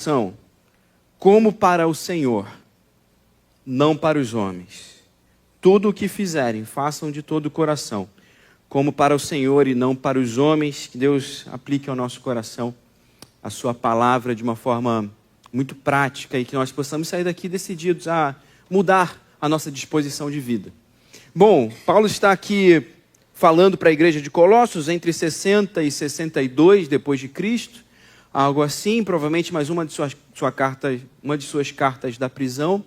são como para o Senhor, não para os homens. Tudo o que fizerem, façam de todo o coração, como para o Senhor e não para os homens. Que Deus aplique ao nosso coração a sua palavra de uma forma muito prática e que nós possamos sair daqui decididos a mudar a nossa disposição de vida. Bom, Paulo está aqui falando para a igreja de Colossos entre 60 e 62 depois de Cristo, algo assim, provavelmente mais uma de suas cartas da prisão.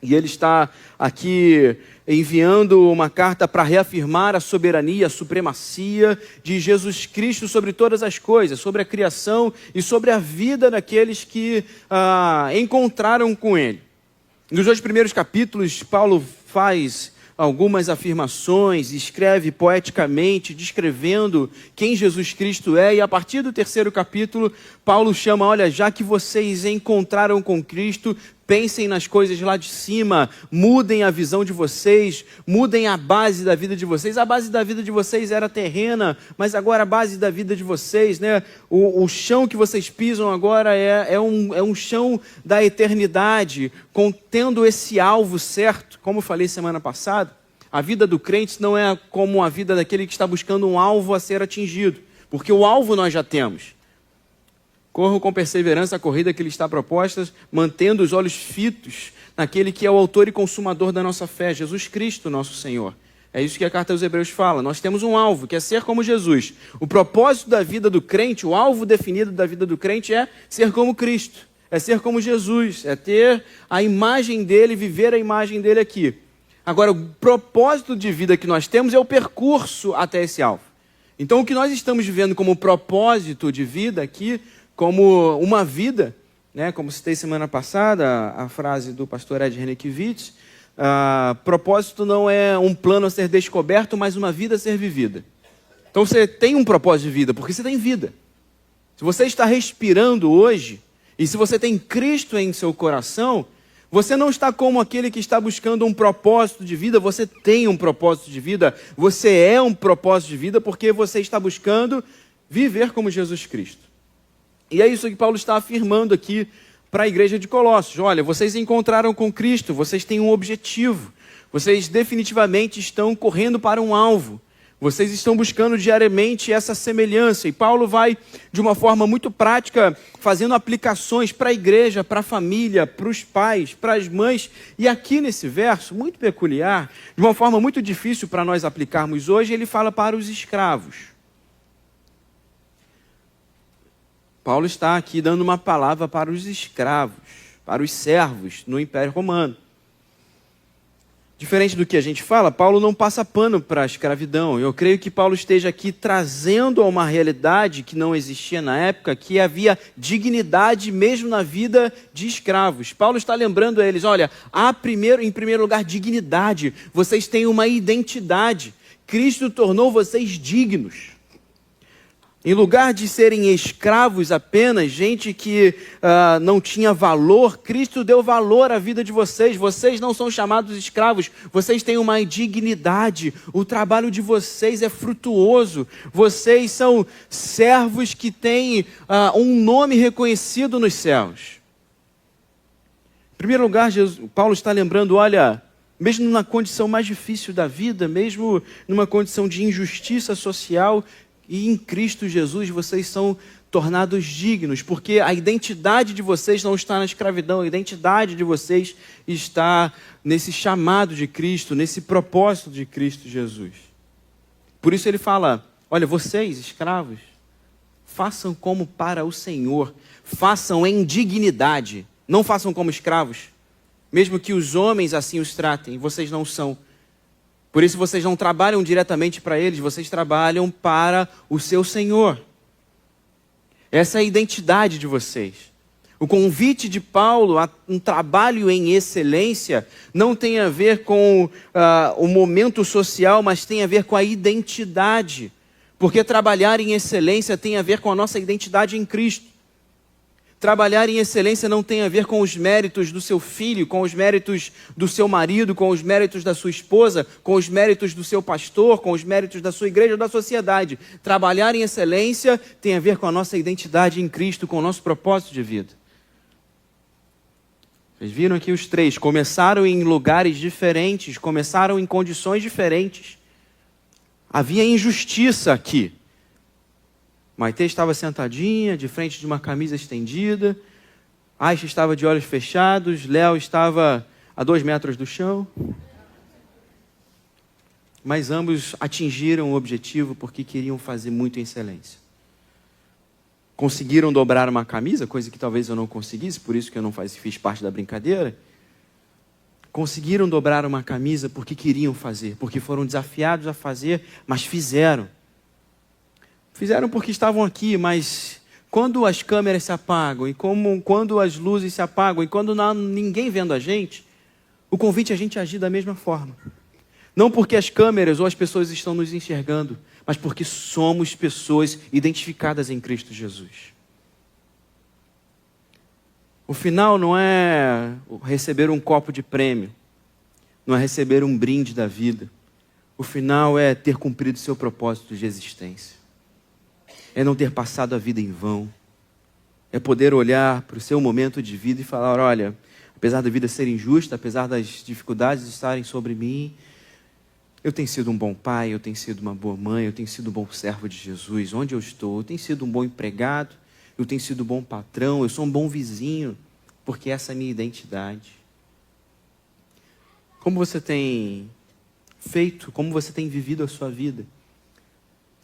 E ele está aqui enviando uma carta para reafirmar a soberania, a supremacia de Jesus Cristo sobre todas as coisas, sobre a criação e sobre a vida daqueles que encontraram com ele. Nos dois primeiros capítulos, Paulo faz algumas afirmações, escreve poeticamente, descrevendo quem Jesus Cristo é, e a partir do terceiro capítulo, Paulo chama, olha, já que vocês encontraram com Cristo, pensem nas coisas lá de cima, mudem a visão de vocês, mudem a base da vida de vocês. A base da vida de vocês era terrena, mas agora a base da vida de vocês, né? O chão que vocês pisam agora é um chão da eternidade, contendo esse alvo certo. Como eu falei semana passada, a vida do crente não é como a vida daquele que está buscando um alvo a ser atingido, porque o alvo nós já temos. Corram com perseverança a corrida que lhe está proposta, mantendo os olhos fitos naquele que é o autor e consumador da nossa fé, Jesus Cristo, nosso Senhor. É isso que a carta aos Hebreus fala. Nós temos um alvo, que é ser como Jesus. O propósito da vida do crente, o alvo definido da vida do crente é ser como Cristo, é ser como Jesus, é ter a imagem dele, viver a imagem dele aqui. Agora, o propósito de vida que nós temos é o percurso até esse alvo. Então, o que nós estamos vivendo como propósito de vida aqui, como uma vida, né, como citei semana passada, a frase do pastor Ed Renekiewicz, propósito não é um plano a ser descoberto, mas uma vida a ser vivida. Então você tem um propósito de vida, porque você tem vida. Se você está respirando hoje, e se você tem Cristo em seu coração, você não está como aquele que está buscando um propósito de vida, você tem um propósito de vida, você é um propósito de vida, porque você está buscando viver como Jesus Cristo. E é isso que Paulo está afirmando aqui para a igreja de Colossos. Olha, vocês encontraram com Cristo, vocês têm um objetivo, vocês definitivamente estão correndo para um alvo, vocês estão buscando diariamente essa semelhança. E Paulo vai, de uma forma muito prática, fazendo aplicações para a igreja, para a família, para os pais, para as mães. E aqui nesse verso, muito peculiar, de uma forma muito difícil para nós aplicarmos hoje, ele fala para os escravos. Paulo está aqui dando uma palavra para os escravos, para os servos no Império Romano. Diferente do que a gente fala, Paulo não passa pano para a escravidão. Eu creio que Paulo esteja aqui trazendo a uma realidade que não existia na época, que havia dignidade mesmo na vida de escravos. Paulo está lembrando a eles, olha, há em primeiro lugar dignidade, vocês têm uma identidade. Cristo tornou vocês dignos. Em lugar de serem escravos apenas, gente que não tinha valor, Cristo deu valor à vida de vocês. Vocês não são chamados escravos, vocês têm uma dignidade. O trabalho de vocês é frutuoso. Vocês são servos que têm um nome reconhecido nos céus. Em primeiro lugar, Paulo está lembrando, olha, mesmo numa condição mais difícil da vida, mesmo numa condição de injustiça social, e em Cristo Jesus vocês são tornados dignos, porque a identidade de vocês não está na escravidão, a identidade de vocês está nesse chamado de Cristo, nesse propósito de Cristo Jesus. Por isso ele fala, olha, vocês, escravos, façam como para o Senhor, façam em dignidade, não façam como escravos, mesmo que os homens assim os tratem, vocês não são. Por isso vocês não trabalham diretamente para eles, vocês trabalham para o seu Senhor. Essa é a identidade de vocês. O convite de Paulo a um trabalho em excelência não tem a ver com o momento social, mas tem a ver com a identidade. Porque trabalhar em excelência tem a ver com a nossa identidade em Cristo. Trabalhar em excelência não tem a ver com os méritos do seu filho, com os méritos do seu marido, com os méritos da sua esposa, com os méritos do seu pastor, com os méritos da sua igreja ou da sociedade. Trabalhar em excelência tem a ver com a nossa identidade em Cristo, com o nosso propósito de vida. Vocês viram aqui os três, começaram em lugares diferentes, começaram em condições diferentes. Havia injustiça aqui. Maitê estava sentadinha, de frente de uma camisa estendida. Aisha estava de olhos fechados. Léo estava a 2 metros do chão. Mas ambos atingiram o objetivo porque queriam fazer muito em excelência. Conseguiram dobrar uma camisa, coisa que talvez eu não conseguisse, por isso que eu não fiz parte da brincadeira. Conseguiram dobrar uma camisa porque queriam fazer, porque foram desafiados a fazer, mas fizeram. Fizeram porque estavam aqui, mas quando as câmeras se apagam, e quando as luzes se apagam, e quando não há ninguém vendo a gente, o convite é a gente agir da mesma forma. Não porque as câmeras ou as pessoas estão nos enxergando, mas porque somos pessoas identificadas em Cristo Jesus. O final não é receber um copo de prêmio, não é receber um brinde da vida. O final é ter cumprido seu propósito de existência. É não ter passado a vida em vão. É poder olhar para o seu momento de vida e falar, olha, apesar da vida ser injusta, apesar das dificuldades estarem sobre mim, eu tenho sido um bom pai, eu tenho sido uma boa mãe, eu tenho sido um bom servo de Jesus. Onde eu estou, eu tenho sido um bom empregado, eu tenho sido um bom patrão, eu sou um bom vizinho, porque essa é a minha identidade. Como você tem feito, como você tem vivido a sua vida?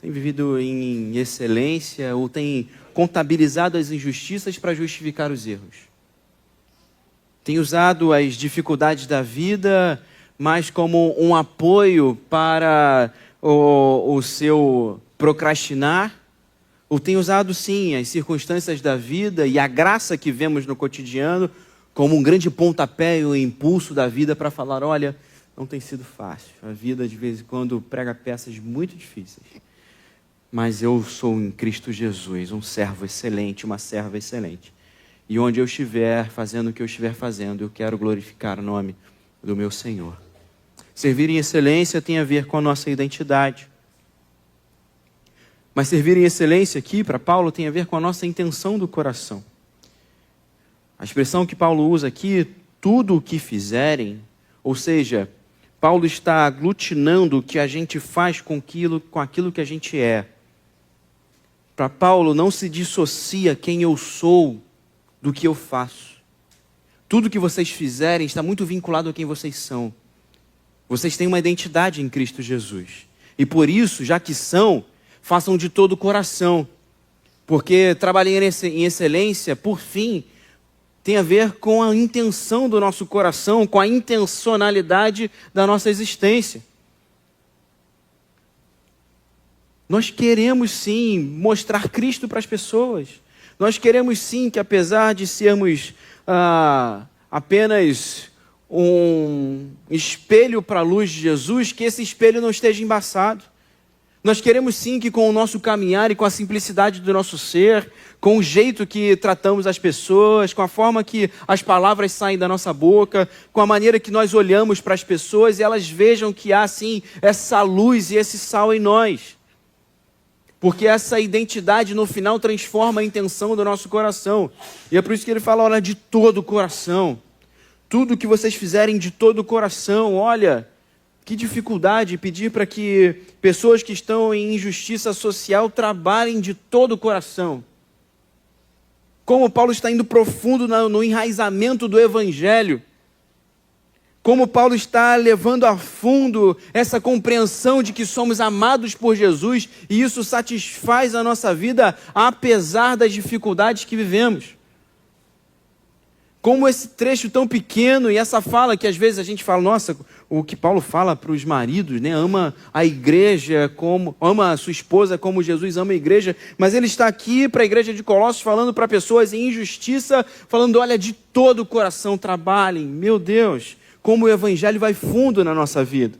Tem vivido em excelência ou tem contabilizado as injustiças para justificar os erros? Tem usado as dificuldades da vida mas como um apoio para o seu procrastinar? Ou tem usado, sim, as circunstâncias da vida e a graça que vemos no cotidiano como um grande pontapé e um impulso da vida para falar, olha, não tem sido fácil. A vida, de vez em quando, prega peças muito difíceis. Mas eu sou em Cristo Jesus um servo excelente, uma serva excelente. E onde eu estiver, fazendo o que eu estiver fazendo, eu quero glorificar o nome do meu Senhor. Servir em excelência tem a ver com a nossa identidade. Mas servir em excelência aqui, para Paulo, tem a ver com a nossa intenção do coração. A expressão que Paulo usa aqui, tudo o que fizerem, ou seja, Paulo está aglutinando o que a gente faz com aquilo que a gente é. Para Paulo, não se dissocia quem eu sou do que eu faço. Tudo que vocês fizerem está muito vinculado a quem vocês são. Vocês têm uma identidade em Cristo Jesus. E por isso, já que são, façam de todo o coração. Porque trabalhar em excelência, por fim, tem a ver com a intenção do nosso coração, com a intencionalidade da nossa existência. Nós queremos sim mostrar Cristo para as pessoas. Nós queremos sim que, apesar de sermos apenas um espelho para a luz de Jesus, que esse espelho não esteja embaçado. Nós queremos sim que com o nosso caminhar e com a simplicidade do nosso ser, com o jeito que tratamos as pessoas, com a forma que as palavras saem da nossa boca, com a maneira que nós olhamos para as pessoas e elas vejam que há sim essa luz e esse sal em nós. Porque essa identidade no final transforma a intenção do nosso coração. E é por isso que ele fala, olha, de todo o coração. Tudo que vocês fizerem de todo o coração, olha, que dificuldade pedir para que pessoas que estão em injustiça social trabalhem de todo o coração. Como Paulo está indo profundo no enraizamento do Evangelho. Como Paulo está levando a fundo essa compreensão de que somos amados por Jesus e isso satisfaz a nossa vida apesar das dificuldades que vivemos. Como esse trecho tão pequeno e essa fala que às vezes a gente fala, nossa, o que Paulo fala para os maridos, né? Ama a igreja, ama a sua esposa como Jesus ama a igreja, mas ele está aqui para a igreja de Colossos falando para pessoas em injustiça, falando, olha, de todo o coração trabalhem. Meu Deus, como o evangelho vai fundo na nossa vida.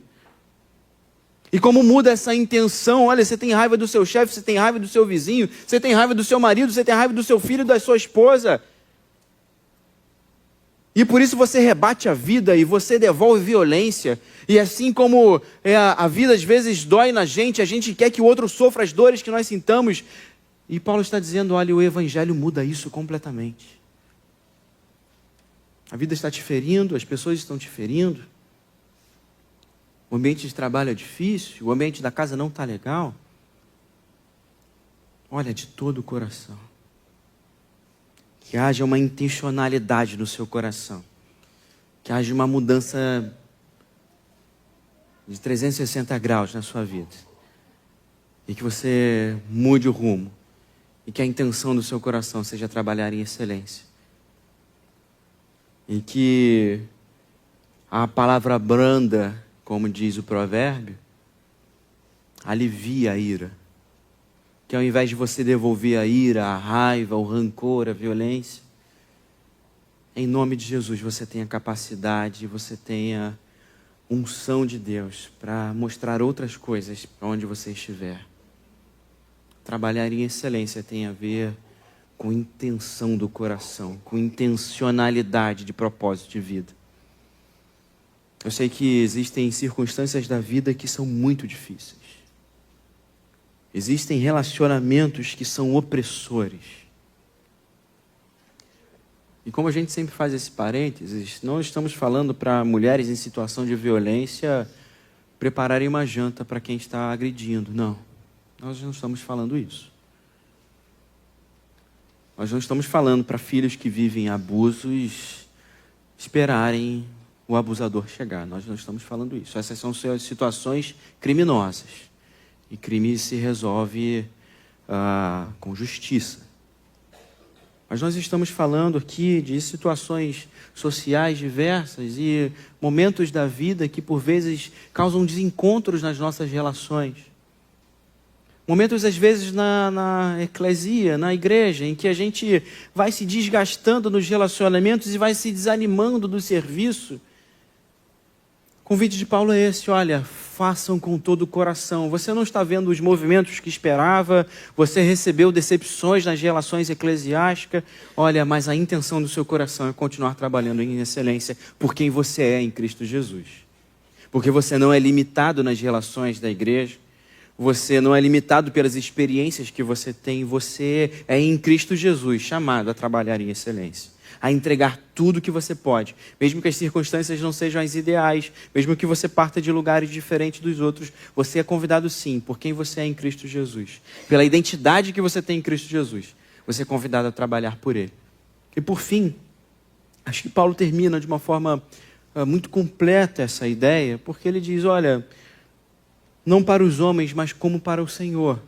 E como muda essa intenção, olha, você tem raiva do seu chefe, você tem raiva do seu vizinho, você tem raiva do seu marido, você tem raiva do seu filho, da sua esposa. E por isso você rebate a vida e você devolve violência. E assim como a vida às vezes dói na gente, a gente quer que o outro sofra as dores que nós sintamos. E Paulo está dizendo, olha, o evangelho muda isso completamente. A vida está te ferindo, as pessoas estão te ferindo. O ambiente de trabalho é difícil, o ambiente da casa não está legal. Olha, de todo o coração. Que haja uma intencionalidade no seu coração. Que haja uma mudança de 360 graus na sua vida. E que você mude o rumo. E que a intenção do seu coração seja trabalhar em excelência. E que a palavra branda, como diz o provérbio, alivia a ira. Que ao invés de você devolver a ira, a raiva, o rancor, a violência, em nome de Jesus você tenha capacidade, você tenha unção de Deus para mostrar outras coisas para onde você estiver. Trabalhar em excelência tem a ver com intenção do coração, com intencionalidade de propósito de vida. Eu sei que existem circunstâncias da vida que são muito difíceis. Existem relacionamentos que são opressores. E como a gente sempre faz esse parênteses, não estamos falando para mulheres em situação de violência prepararem uma janta para quem está agredindo. Não, nós não estamos falando isso. Nós não estamos falando para filhos que vivem abusos esperarem o abusador chegar. Nós não estamos falando isso. Essas são situações criminosas. E crime se resolve com justiça. Mas nós estamos falando aqui de situações sociais diversas e momentos da vida que por vezes causam desencontros nas nossas relações. Momentos às vezes na eclesia, na igreja, em que a gente vai se desgastando nos relacionamentos e vai se desanimando do serviço. O convite de Paulo é esse: olha, façam com todo o coração. Você não está vendo os movimentos que esperava, você recebeu decepções nas relações eclesiásticas. Olha, mas a intenção do seu coração é continuar trabalhando em excelência por quem você é em Cristo Jesus. Porque você não é limitado nas relações da igreja, você não é limitado pelas experiências que você tem, você é em Cristo Jesus chamado a trabalhar em excelência. A entregar tudo que você pode, mesmo que as circunstâncias não sejam as ideais, mesmo que você parta de lugares diferentes dos outros, você é convidado sim, por quem você é em Cristo Jesus. Pela identidade que você tem em Cristo Jesus, você é convidado a trabalhar por Ele. E por fim, acho que Paulo termina de uma forma muito completa essa ideia, porque ele diz, olha, não para os homens, mas como para o Senhor.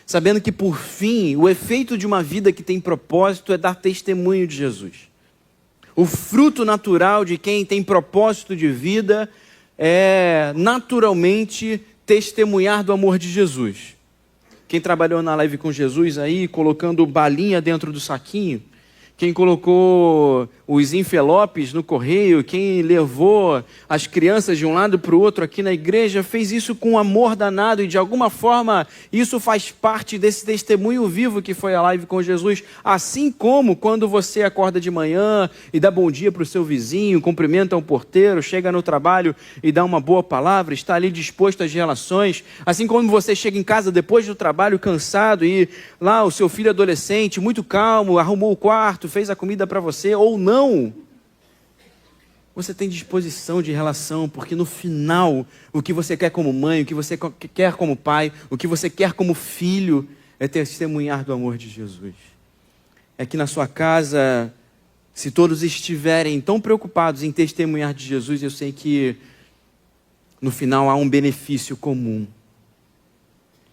Sabendo que, por fim, o efeito de uma vida que tem propósito é dar testemunho de Jesus. O fruto natural de quem tem propósito de vida é, naturalmente, testemunhar do amor de Jesus. Quem trabalhou na live com Jesus aí, colocando balinha dentro do saquinho, quem colocou os envelopes no correio, quem levou as crianças de um lado para o outro aqui na igreja, fez isso com amor danado e de alguma forma isso faz parte desse testemunho vivo que foi a live com Jesus. Assim como quando você acorda de manhã e dá bom dia para o seu vizinho, cumprimenta um porteiro, chega no trabalho e dá uma boa palavra, está ali disposto às relações. Assim como você chega em casa depois do trabalho cansado e lá o seu filho adolescente, muito calmo, arrumou o quarto, fez a comida para você, ou não, você tem disposição de relação, porque no final, o que você quer como mãe, o que você quer como pai, o que você quer como filho, é testemunhar do amor de Jesus. É que na sua casa, se todos estiverem tão preocupados em testemunhar de Jesus, eu sei que no final há um benefício comum.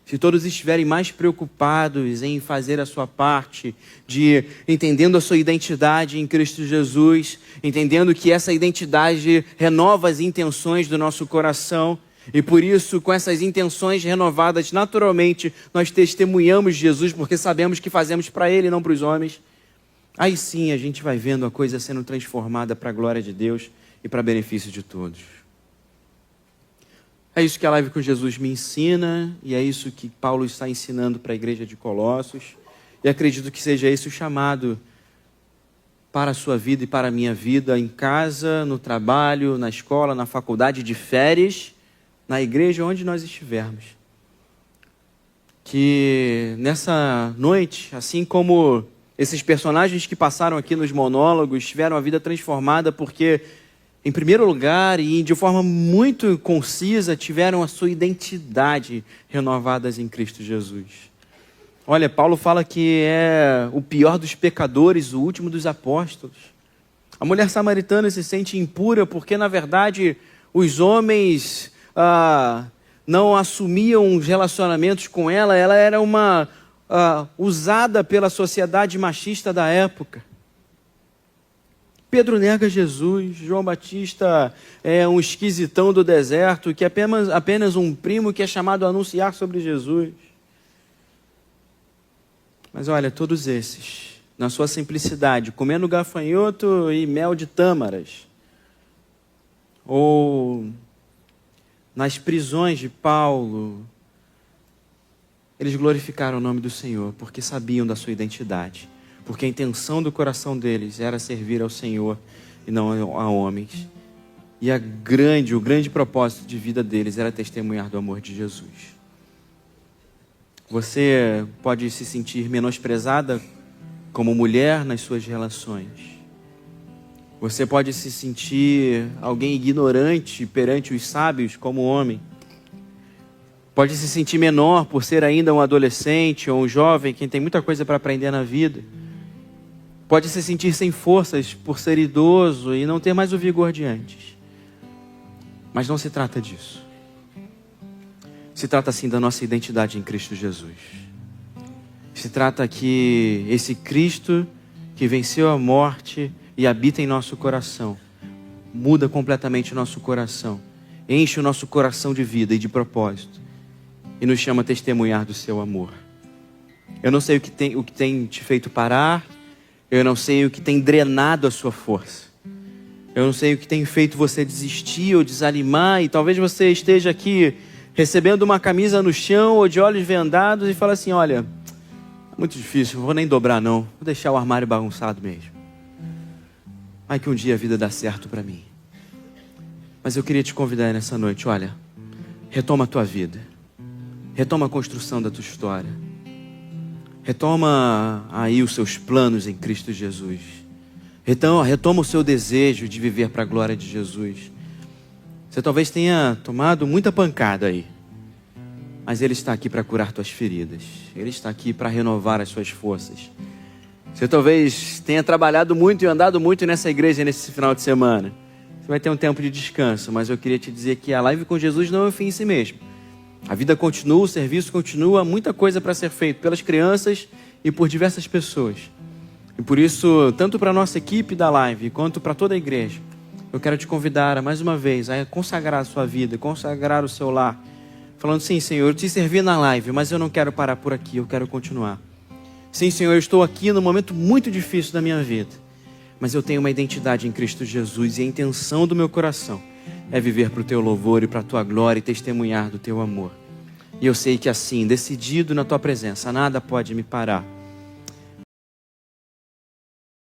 Se todos estiverem mais preocupados em fazer a sua parte, de entendendo a sua identidade em Cristo Jesus, entendendo que essa identidade renova as intenções do nosso coração, e por isso, com essas intenções renovadas, naturalmente, nós testemunhamos Jesus, porque sabemos que fazemos para Ele e não para os homens. Aí sim a gente vai vendo a coisa sendo transformada para a glória de Deus e para benefício de todos. É isso que a live com Jesus me ensina, e é isso que Paulo está ensinando para a igreja de Colossos, e acredito que seja esse o chamado para a sua vida e para a minha vida, em casa, no trabalho, na escola, na faculdade, de férias, na igreja, onde nós estivermos. Que nessa noite, assim como Esses personagens que passaram aqui nos monólogos tiveram a vida transformada porque, em primeiro lugar e de forma muito concisa, tiveram a sua identidade renovadas em Cristo Jesus. Olha, Paulo fala que é o pior dos pecadores, o último dos apóstolos. A mulher samaritana se sente impura porque, na verdade, os homens não assumiam os relacionamentos com ela. Ela era uma usada pela sociedade machista da época. Pedro nega Jesus. João Batista é um esquisitão do deserto, que é apenas um primo que é chamado a anunciar sobre Jesus. Mas olha, todos esses, na sua simplicidade, comendo gafanhoto e mel de tâmaras, ou nas prisões de Paulo, eles glorificaram o nome do Senhor, porque sabiam da sua identidade, porque a intenção do coração deles era servir ao Senhor e não a homens. E o grande propósito de vida deles era testemunhar do amor de Jesus. Você pode se sentir menosprezada como mulher nas suas relações. Você pode se sentir alguém ignorante perante os sábios como homem. Pode se sentir menor por ser ainda um adolescente ou um jovem, quem tem muita coisa para aprender na vida. Pode se sentir sem forças por ser idoso e não ter mais o vigor de antes. Mas não se trata disso. Se trata sim da nossa identidade em Cristo Jesus. Se trata que esse Cristo que venceu a morte e habita em nosso coração, muda completamente o nosso coração, enche o nosso coração de vida e de propósito e nos chama a testemunhar do seu amor. Eu não sei o que tem te feito parar, eu não sei o que tem drenado a sua força, eu não sei o que tem feito você desistir ou desanimar, e talvez você esteja aqui recebendo uma camisa no chão ou de olhos vendados e fala assim: olha, é muito difícil, não vou nem dobrar não, vou deixar o armário bagunçado mesmo. Vai que um dia a vida dá certo para mim. Mas eu queria te convidar nessa noite, olha, retoma a tua vida, retoma a construção da tua história, retoma aí os seus planos em Cristo Jesus, retoma o seu desejo de viver para a glória de Jesus. Você talvez tenha tomado muita pancada aí, mas Ele está aqui para curar tuas feridas, Ele está aqui para renovar as suas forças. Você talvez tenha trabalhado muito e andado muito nessa igreja nesse final de semana. Você vai ter um tempo de descanso, mas eu queria te dizer que a live com Jesus não é o fim em si mesmo. A vida continua, o serviço continua, muita coisa para ser feito pelas crianças e por diversas pessoas. E por isso, tanto para a nossa equipe da live, quanto para toda a igreja, eu quero te convidar mais uma vez a consagrar a sua vida, consagrar o seu lar, falando: sim, Senhor, eu te servi na live, mas eu não quero parar por aqui, eu quero continuar. Sim, Senhor, eu estou aqui num momento muito difícil da minha vida, mas eu tenho uma identidade em Cristo Jesus e a intenção do meu coração é viver para o teu louvor e para a tua glória e testemunhar do teu amor. E eu sei que assim, decidido na tua presença, nada pode me parar.